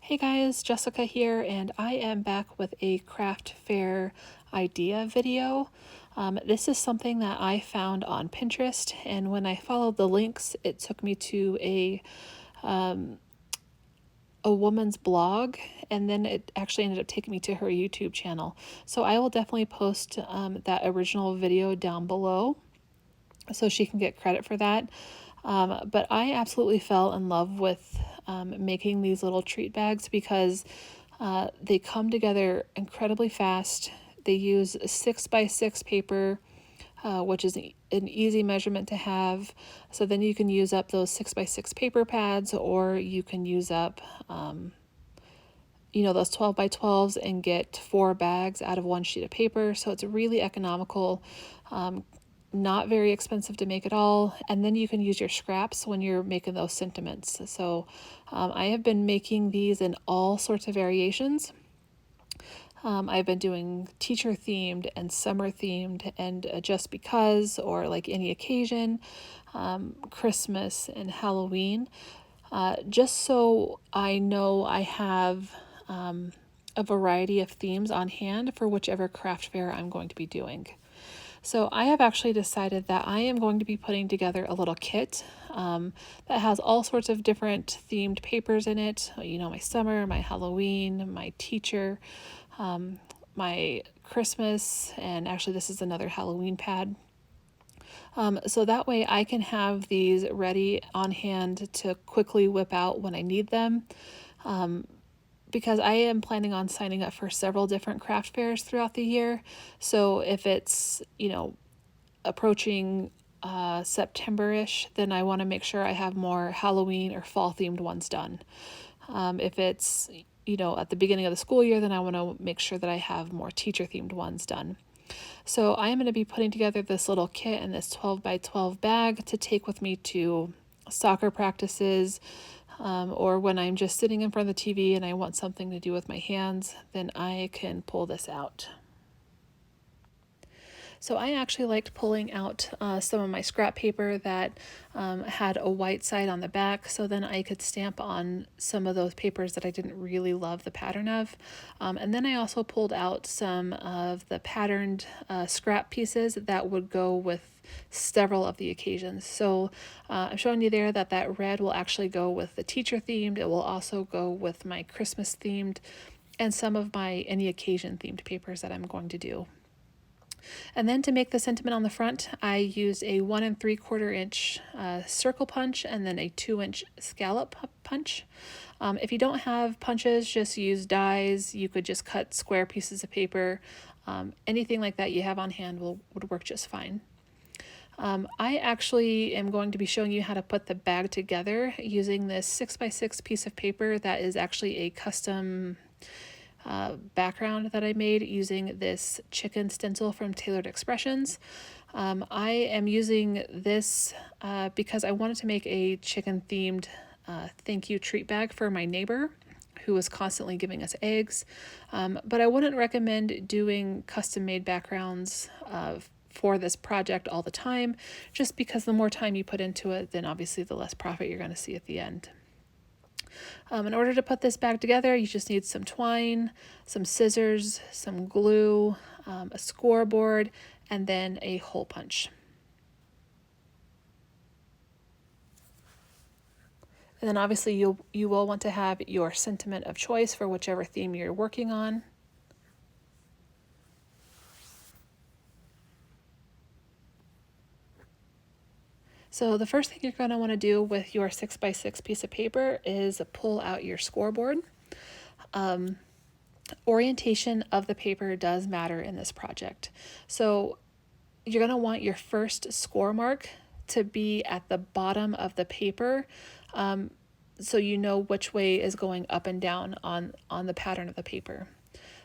Hey guys, Jessica here, and I am back with a craft fair idea video. This is something that I found on Pinterest, and when I followed the links, it took me to a woman's blog, and then it actually ended up taking me to her YouTube channel. So I will definitely post that original video down below so she can get credit for that. But I absolutely fell in love with making these little treat bags because they come together incredibly fast. They use 6x6 paper, which is an easy measurement to have. So then you can use up those 6x6 paper pads, or you can use up, those 12x12s and get 4 bags out of one sheet of paper. So it's really economical. Not very expensive to make at all, and then you can use your scraps when you're making those sentiments. So I have been making these in all sorts of variations. I've been doing teacher themed and summer themed and just because, or like any occasion, Christmas and Halloween, just so I know I have a variety of themes on hand for whichever craft fair I'm going to be doing. So I have actually decided that I am going to be putting together a little kit that has all sorts of different themed papers in it. My summer, my Halloween, my teacher, my Christmas, and actually this is another Halloween pad. So that way I can have these ready on hand to quickly whip out when I need them. Because I am planning on signing up for several different craft fairs throughout the year. So if it's, approaching September-ish, then I want to make sure I have more Halloween or fall themed ones done. If it's, at the beginning of the school year, then I want to make sure that I have more teacher themed ones done. So I am going to be putting together this little kit in this 12x12 bag to take with me to soccer practices, or when I'm just sitting in front of the TV and I want something to do with my hands, then I can pull this out. So I actually liked pulling out some of my scrap paper that had a white side on the back, so then I could stamp on some of those papers that I didn't really love the pattern of. And then I also pulled out some of the patterned scrap pieces that would go with several of the occasions. So I'm showing you there that red will actually go with the teacher themed. It will also go with my Christmas themed and some of my any occasion themed papers that I'm going to do. And then to make the sentiment on the front, I used a 1 3/4 inch circle punch and then a 2-inch scallop punch. If you don't have punches, just use dies. You could just cut square pieces of paper. Anything like that you have on hand would work just fine. I actually am going to be showing you how to put the bag together using this 6x6 piece of paper that is actually a custom background that I made using this chicken stencil from Tailored Expressions. I am using this because I wanted to make a chicken themed thank you treat bag for my neighbor who was constantly giving us eggs. But I wouldn't recommend doing custom made backgrounds for this project all the time, just because the more time you put into it, then obviously the less profit you're going to see at the end. In order to put this bag together, you just need some twine, some scissors, some glue, a scoreboard, and then a hole punch. And then obviously you will want to have your sentiment of choice for whichever theme you're working on. So the first thing you're going to want to do with your 6x6 piece of paper is pull out your scoreboard. Orientation of the paper does matter in this project. So you're going to want your first score mark to be at the bottom of the paper, so you know which way is going up and down on the pattern of the paper.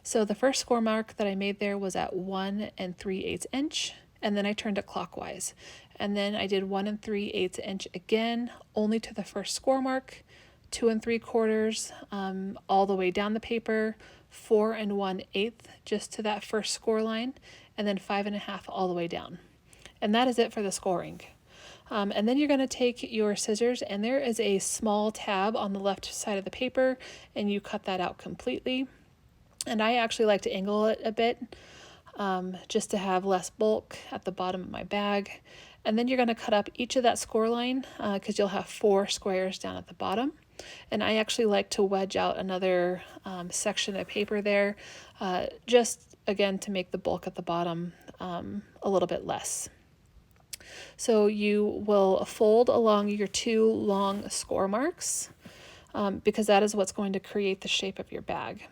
So the first score mark that I made there was at 1 3/8 inch, and then I turned it clockwise. And then I did 1 3/8 inch again, only to the first score mark, 2 3/4 all the way down the paper, 4 1/8 just to that first score line, and then 5 1/2 all the way down. And that is it for the scoring. And then you're going to take your scissors, and there is a small tab on the left side of the paper, and you cut that out completely. And I actually like to angle it a bit, just to have less bulk at the bottom of my bag. And then you're going to cut up each of that score line, because you'll have 4 squares down at the bottom. And I actually like to wedge out another section of paper there, just again to make the bulk at the bottom a little bit less. So you will fold along your 2 long score marks, because that is what's going to create the shape of your bag.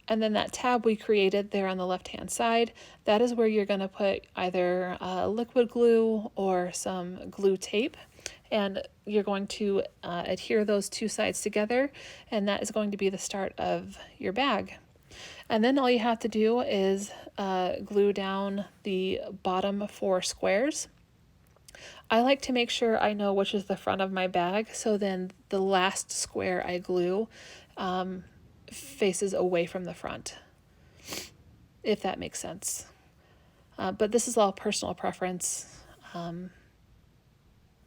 And then that tab we created there on the left-hand side, that is where you're going to put either liquid glue or some glue tape. And you're going to adhere those 2 sides together, and that is going to be the start of your bag. And then all you have to do is glue down the bottom 4 squares. I like to make sure I know which is the front of my bag, so then the last square I glue faces away from the front, if that makes sense. But this is all personal preference.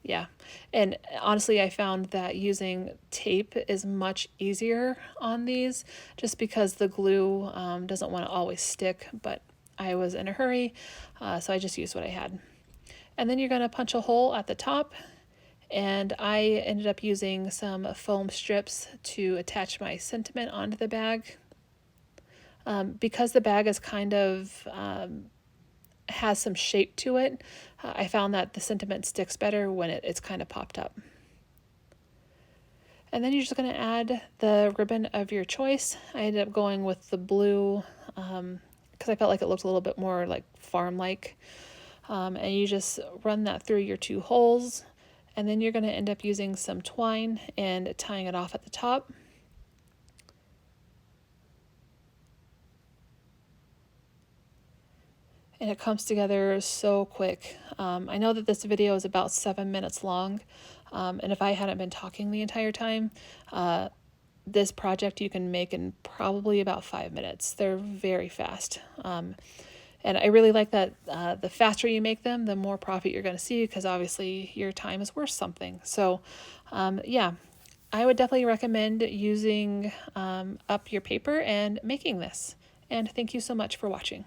Yeah, and honestly, I found that using tape is much easier on these, just because the glue doesn't want to always stick, but I was in a hurry, so I just used what I had. And then you're going to punch a hole at the top, and I ended up using some foam strips to attach my sentiment onto the bag. Because the bag is kind of has some shape to it, I found that the sentiment sticks better when it's kind of popped up. And then you're just going to add the ribbon of your choice. I ended up going with the blue because I felt like it looked a little bit more like farm-like. And you just run that through your 2 holes, and then you're going to end up using some twine and tying it off at the top. And it comes together so quick. I know that this video is about 7 minutes long, and if I hadn't been talking the entire time, this project you can make in probably about 5 minutes. They're very fast. And I really like that the faster you make them, the more profit you're going to see, because obviously your time is worth something. So yeah, I would definitely recommend using up your paper and making this. And thank you so much for watching.